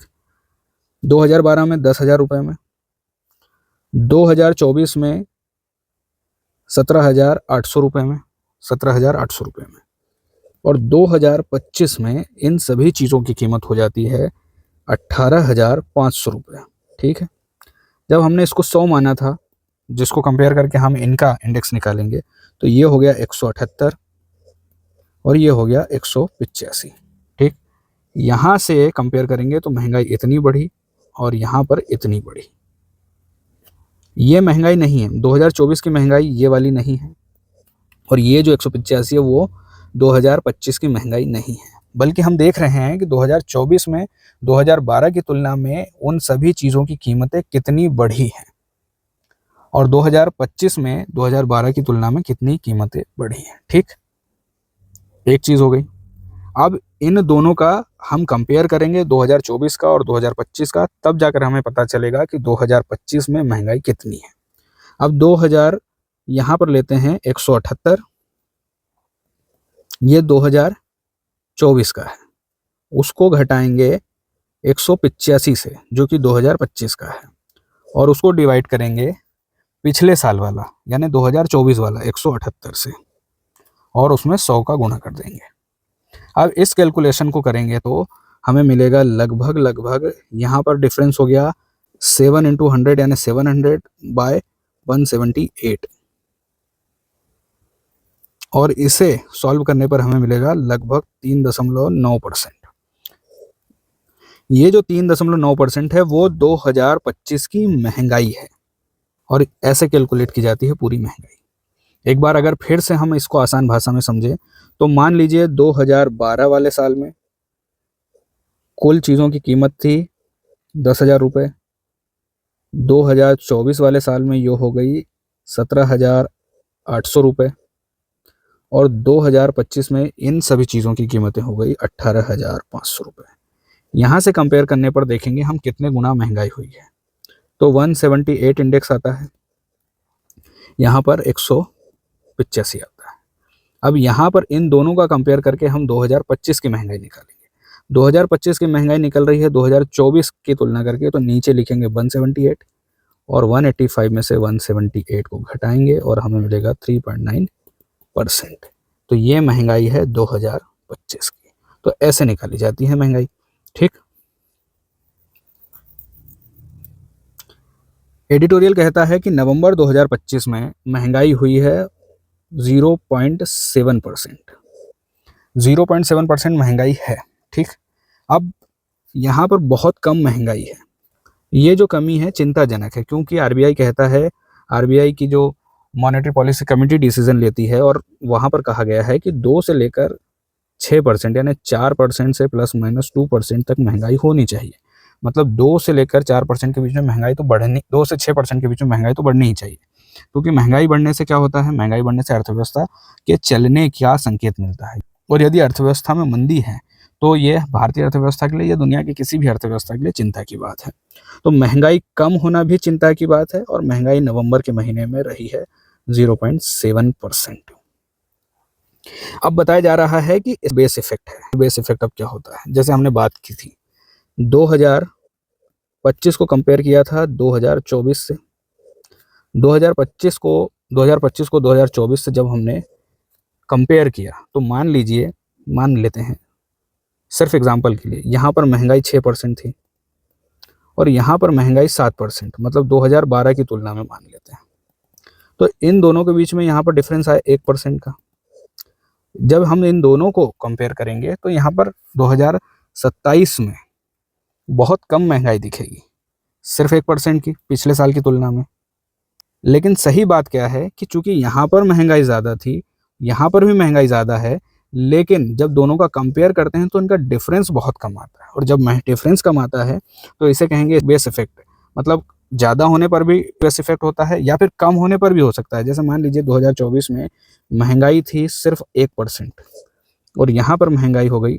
2012 में 10,000 रुपये में, 2024 में 17,800 रुपये में, 17,800 रुपये में, और 2025 में इन सभी चीज़ों की कीमत हो जाती है 18,500 रुपये, ठीक है। जब हमने इसको 100 माना था, जिसको कंपेयर करके हम इनका इंडेक्स निकालेंगे, तो ये हो गया 178 और ये हो गया 185, ठीक। यहाँ से कंपेयर करेंगे तो महंगाई इतनी बढ़ी और यहाँ पर इतनी बढ़ी। ये महंगाई नहीं है, 2024 की महंगाई ये वाली नहीं है, और ये जो 185 है वो 2025 की महंगाई नहीं है, बल्कि हम देख रहे हैं कि 2024 में 2012 की तुलना में उन सभी चीज़ों की कीमतें कितनी बढ़ी हैं, और 2025 में 2012 की तुलना में कितनी कीमतें बढ़ी हैं, ठीक। एक चीज़ हो गई। अब इन दोनों का हम कंपेयर करेंगे 2024 का और 2025 का, तब जाकर हमें पता चलेगा कि 2025 में महंगाई कितनी है। अब 2000 यहाँ पर लेते हैं 178, ये 2024 का है, उसको घटाएंगे 185 से जो कि 2025 का है, और उसको डिवाइड करेंगे पिछले साल वाला यानी 2024 वाला 178 से, और उसमें 100 का गुणा कर देंगे। अब इस कैलकुलेशन को करेंगे तो हमें मिलेगा लगभग यहाँ पर डिफरेंस हो गया 7 × 100 यानी 700/178, और इसे सॉल्व करने पर हमें मिलेगा लगभग 3.9%। ये जो 3.9% है वो 2025 की महंगाई है, और ऐसे कैलकुलेट की जाती है पूरी महंगाई। एक बार अगर फिर से हम इसको आसान भाषा में समझें तो मान लीजिए 2012 वाले साल में कुल चीज़ों की कीमत थी 10,000 रुपये, 2024 वाले साल में ये हो गई 17,800 रुपये, और 2025 में इन सभी चीज़ों की कीमतें हो गई 18,500 रुपये। यहाँ से कंपेयर करने पर देखेंगे हम कितने गुना महंगाई हुई है, तो 178 इंडेक्स आता है, यहाँ पर 185 आता है। अब यहाँ पर इन दोनों का कंपेयर करके हम 2025 की महंगाई निकालेंगे। 2025 की महंगाई निकल रही है 2024 की तुलना करके, तो नीचे लिखेंगे 178, और 185 में से 178 को घटाएंगे और हमें मिलेगा 3.9%। तो ये महंगाई है 2025 की। तो ऐसे निकाली जाती है महंगाई, ठीक। एडिटोरियल कहता है कि नवंबर 2025 में महंगाई हुई है 0.7%। 0.7% महंगाई है, ठीक। अब यहाँ पर बहुत कम महंगाई है। ये जो कमी है चिंताजनक है, क्योंकि आरबीआई कहता है, आरबीआई की जो मॉनेटरी पॉलिसी कमेटी डिसीजन लेती है, और वहाँ पर कहा गया है कि 2 से लेकर 6% यानी 4% से ±2% तक महंगाई होनी चाहिए। मतलब 2 से लेकर 4% के बीच में महंगाई तो बढ़नी, 2 से 6% के बीच में महंगाई तो बढ़नी ही चाहिए, क्योंकि महंगाई बढ़ने से क्या होता है, महंगाई बढ़ने से अर्थव्यवस्था के चलने का संकेत मिलता है। और यदि अर्थव्यवस्था में मंदी है तो ये भारतीय अर्थव्यवस्था के लिए या दुनिया की किसी भी अर्थव्यवस्था के लिए चिंता की बात है। तो महंगाई कम होना भी चिंता की बात है और महंगाई नवंबर के महीने में रही है 0.7%। अब बताया जा रहा है कि बेस इफेक्ट है। बेस इफेक्ट अब क्या होता है, जैसे हमने बात की थी 2025 को कंपेयर किया था 2024 से। 2025 को 2024 से जब हमने कंपेयर किया तो मान लेते हैं सिर्फ एग्जांपल के लिए, यहाँ पर महंगाई 6% थी और यहाँ पर महंगाई 7%, मतलब 2012 की तुलना में मान लेते हैं। तो इन दोनों के बीच में यहाँ पर डिफरेंस आया 1% का। जब हम इन दोनों को कंपेयर करेंगे तो यहाँ पर 2027 में बहुत कम महंगाई दिखेगी, सिर्फ 1% की पिछले साल की तुलना में। लेकिन सही बात क्या है कि चूंकि यहाँ पर महंगाई ज़्यादा थी, यहाँ पर भी महंगाई ज़्यादा है, लेकिन जब दोनों का कंपेयर करते हैं तो इनका डिफरेंस बहुत कम आता है। और जब डिफरेंस कम आता है तो इसे कहेंगे बेस इफेक्ट। मतलब ज़्यादा होने पर भी बेस इफेक्ट होता है या फिर कम होने पर भी हो सकता है। जैसे मान लीजिए 2024 में महंगाई थी सिर्फ 1% और यहाँ पर महंगाई हो गई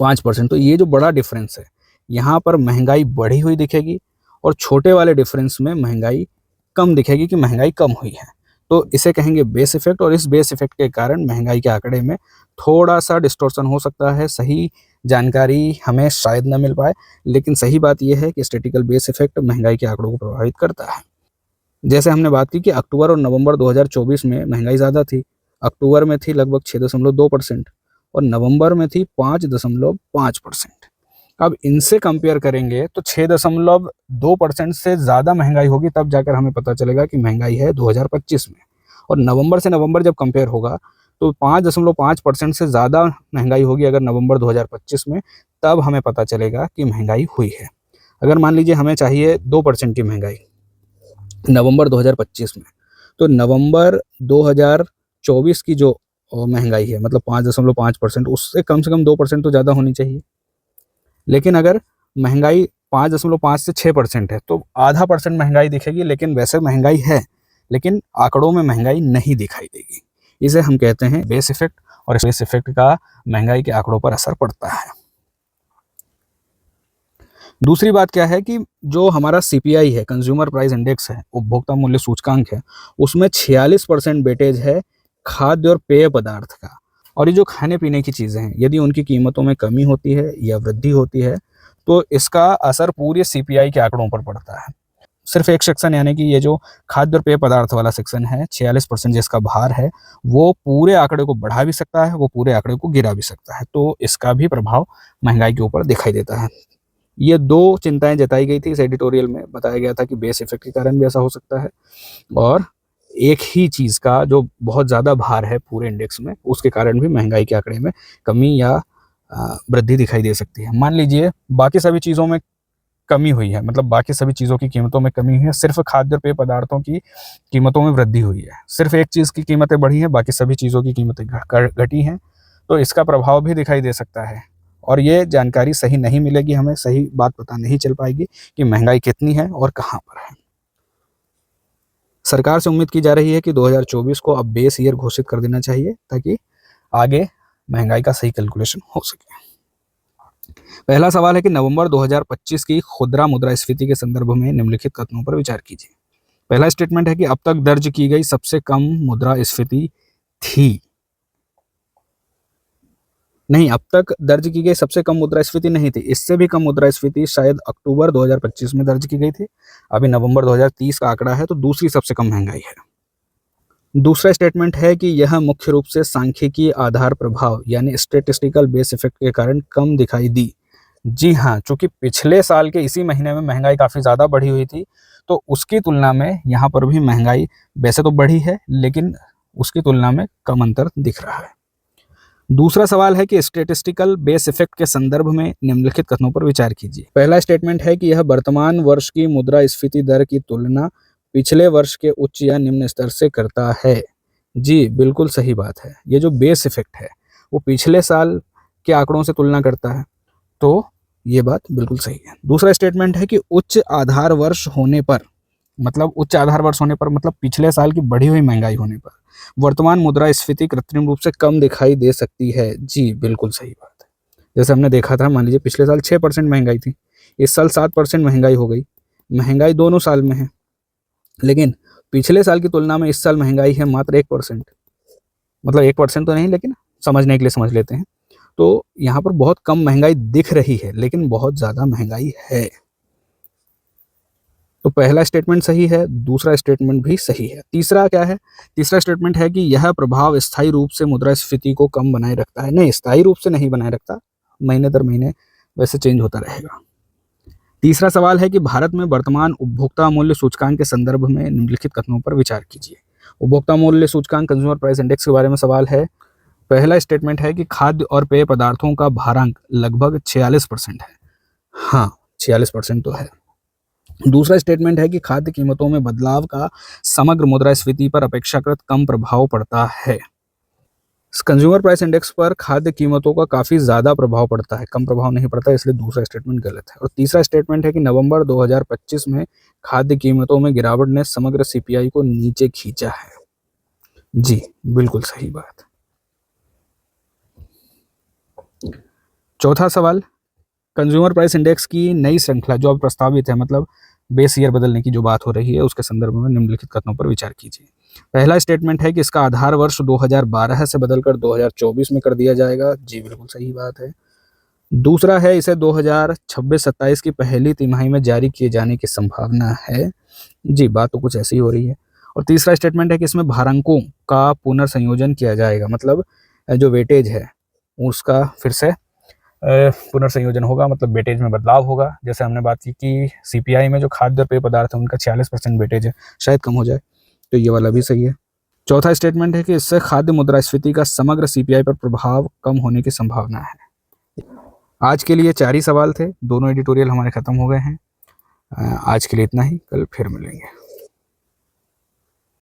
5%। तो ये जो बड़ा डिफरेंस है, यहाँ पर महंगाई बढ़ी हुई दिखेगी और छोटे वाले डिफरेंस में महंगाई कम दिखेगी कि महंगाई कम हुई है। तो इसे कहेंगे बेस इफेक्ट। और इस बेस इफेक्ट के कारण महंगाई के आंकड़े में थोड़ा सा डिस्टॉर्शन हो सकता है, सही जानकारी हमें शायद न मिल पाए, लेकिन सही बात यह है कि स्टैटिस्टिकल बेस इफेक्ट महंगाई के आंकड़ों को प्रभावित करता है। जैसे हमने बात की कि अक्टूबर और नवंबर 2024 में महंगाई ज़्यादा थी। अक्टूबर में थी लगभग 6.2% और नवंबर में थी 5.5%। अब इनसे कंपेयर करेंगे तो 6.2% से ज़्यादा महंगाई होगी, तब जाकर हमें पता चलेगा कि महंगाई है 2025 में। और नवंबर से नवंबर जब कंपेयर होगा तो 5.5% से ज़्यादा महंगाई होगी अगर नवंबर 2025 में, तब हमें पता चलेगा कि महंगाई हुई है। अगर मान लीजिए हमें चाहिए 2% की महंगाई नवंबर 2025 में, तो नवंबर 2024 की जो महंगाई है मतलब 5.5%, उससे कम से कम 2% तो ज़्यादा होनी चाहिए। लेकिन अगर महंगाई 5.5 से 6% है तो आधा % महंगाई दिखेगी, लेकिन वैसे महंगाई है, लेकिन आंकड़ों में महंगाई नहीं दिखाई देगी। इसे हम कहते हैं बेस इफेक्ट। और इस बेस इफेक्ट का महंगाई के आंकड़ों पर असर पड़ता है। दूसरी बात क्या है कि जो हमारा सीपीआई है, कंज्यूमर प्राइस इंडेक्स है, उपभोक्ता मूल्य सूचकांक है, उसमें 46% वेटेज है खाद्य और पेय पदार्थ का। और ये जो खाने पीने की चीज़ें हैं, यदि उनकी कीमतों में कमी होती है या वृद्धि होती है तो इसका असर पूरे सीपीआई के आंकड़ों पर पड़ता है। सिर्फ एक सेक्शन यानी कि ये जो खाद्य और पेय पदार्थ वाला सेक्शन है, 46% जिसका भार है, वो पूरे आंकड़े को बढ़ा भी सकता है, वो पूरे आंकड़े को गिरा भी सकता है। तो इसका भी प्रभाव महंगाई के ऊपर दिखाई देता है। ये दो चिंताएं जताई गई थी। इस एडिटोरियल में बताया गया था कि बेस इफेक्ट के कारण भी ऐसा हो सकता है और एक ही चीज़ का जो बहुत ज़्यादा भार है पूरे इंडेक्स में, उसके कारण भी महंगाई के आंकड़े में कमी या वृद्धि दिखाई दे सकती है। मान लीजिए बाकी सभी चीज़ों में कमी हुई है, मतलब बाकी सभी चीज़ों की कीमतों में कमी हुई है, सिर्फ खाद्य और पेय पदार्थों की कीमतों में वृद्धि हुई है। सिर्फ एक चीज़ की कीमतें बढ़ी हैं, बाकी सभी चीज़ों की कीमतें घटी हैं। तो इसका प्रभाव भी दिखाई दे सकता है और ये जानकारी सही नहीं मिलेगी, हमें सही बात पता नहीं चल पाएगी कि महंगाई कितनी है और कहाँ पर है। सरकार से उम्मीद की जा रही है कि 2024 को अब बेस ईयर घोषित कर देना चाहिए ताकि आगे महंगाई का सही कैलकुलेशन हो सके। पहला सवाल है कि नवंबर 2025 की खुदरा मुद्रास्फीति के संदर्भ में निम्नलिखित कथनों पर विचार कीजिए। पहला स्टेटमेंट है कि अब तक दर्ज की गई सबसे कम मुद्रास्फीति थी। नहीं, अब तक दर्ज की गई सबसे कम मुद्रास्फीति नहीं थी, इससे भी कम मुद्रास्फीति शायद अक्टूबर 2025 में दर्ज की गई थी। अभी नवंबर 2030 का आंकड़ा है, तो दूसरी सबसे कम महंगाई है। दूसरा स्टेटमेंट है कि यह मुख्य रूप से सांख्यिकीय आधार प्रभाव यानी स्टैटिस्टिकल बेस इफेक्ट के कारण कम दिखाई दी। जी हाँ, चूंकि पिछले साल के इसी महीने में महंगाई काफ़ी ज़्यादा बढ़ी हुई थी, तो उसकी तुलना में यहाँ पर भी महंगाई वैसे तो बढ़ी है, लेकिन उसकी तुलना में कम अंतर दिख रहा है। दूसरा सवाल है कि स्टैटिस्टिकल बेस इफेक्ट के संदर्भ में निम्नलिखित कथनों पर विचार कीजिए। पहला स्टेटमेंट है कि यह वर्तमान वर्ष की मुद्रास्फीति दर की तुलना पिछले वर्ष के उच्च या निम्न स्तर से करता है। जी बिल्कुल सही बात है। ये जो बेस इफेक्ट है वो पिछले साल के आंकड़ों से तुलना करता है, तो ये बात बिल्कुल सही है। दूसरा स्टेटमेंट है कि उच्च आधार वर्ष होने पर मतलब पिछले साल की बढ़ी हुई महंगाई होने पर वर्तमान मुद्रास्फीति कृत्रिम रूप से कम दिखाई दे सकती है। जी बिल्कुल सही बात है। जैसे हमने देखा था, मान लीजिए पिछले साल 6% महंगाई थी, इस साल 7% महंगाई हो गई। महंगाई दोनों साल में है, लेकिन पिछले साल की तुलना में इस साल महंगाई है मात्र 1%। मतलब 1% तो नहीं, लेकिन समझने के लिए समझ लेते हैं। तो यहाँ पर बहुत कम महंगाई दिख रही है, लेकिन बहुत ज़्यादा महंगाई है। तो पहला स्टेटमेंट सही है, दूसरा स्टेटमेंट भी सही है। तीसरा क्या है? तीसरा स्टेटमेंट है कि यह प्रभाव स्थायी रूप से मुद्रास्फीति को कम बनाए रखता है। नहीं, स्थायी रूप से नहीं बनाए रखता, महीने दर महीने वैसे चेंज होता रहेगा। तीसरा सवाल है कि भारत में वर्तमान उपभोक्ता मूल्य सूचकांक के संदर्भ में निम्नलिखित कथनों पर विचार कीजिए। उपभोक्ता मूल्य सूचकांक, कंज्यूमर प्राइस इंडेक्स के बारे में सवाल है। पहला स्टेटमेंट है कि खाद्य और पेय पदार्थों का भारांक लगभग 46% है। हाँ, 46% तो है। दूसरा स्टेटमेंट है कि खाद्य कीमतों में बदलाव का समग्र मुद्रास्फीति पर अपेक्षाकृत कम प्रभाव पड़ता है। कंज्यूमर प्राइस इंडेक्स पर खाद्य कीमतों का काफ़ी ज़्यादा प्रभाव पड़ता है, कम प्रभाव नहीं पड़ता, इसलिए दूसरा स्टेटमेंट गलत है। और तीसरा स्टेटमेंट है कि नवंबर 2025 में खाद्य कीमतों में गिरावट ने समग्र सीपीआई को नीचे खींचा है। जी बिल्कुल सही बात। चौथा सवाल, कंज्यूमर प्राइस इंडेक्स की नई श्रृंखला जो अब प्रस्तावित है, मतलब बेस ईयर बदलने की जो बात हो रही है, उसके संदर्भ में निम्नलिखित कथनों पर विचार कीजिए। पहला स्टेटमेंट है कि इसका आधार वर्ष 2012 से बदलकर 2024 में कर दिया जाएगा। जी बिल्कुल सही बात है। दूसरा है, इसे 2026-27 की पहली तिमाही में जारी किए जाने की संभावना है। जी, बात तो कुछ ऐसी हो रही है। और तीसरा स्टेटमेंट है कि इसमें भारांकों का पुनर्संयोजन किया जाएगा, मतलब जो वेटेज है उसका फिर से पुनर्संयोजन होगा, मतलब वेटेज में बदलाव होगा। जैसे हमने बात की कि सीपीआई में जो खाद्य और पेय पदार्थ है उनका 46% वेटेज है, शायद कम हो जाए, तो ये वाला भी सही है। चौथा स्टेटमेंट है कि इससे खाद्य मुद्रास्फीति का समग्र सीपीआई पर प्रभाव कम होने की संभावना है। आज के लिए 4 ही सवाल थे, दोनों एडिटोरियल हमारे खत्म हो गए हैं। आज के लिए इतना ही, कल फिर मिलेंगे।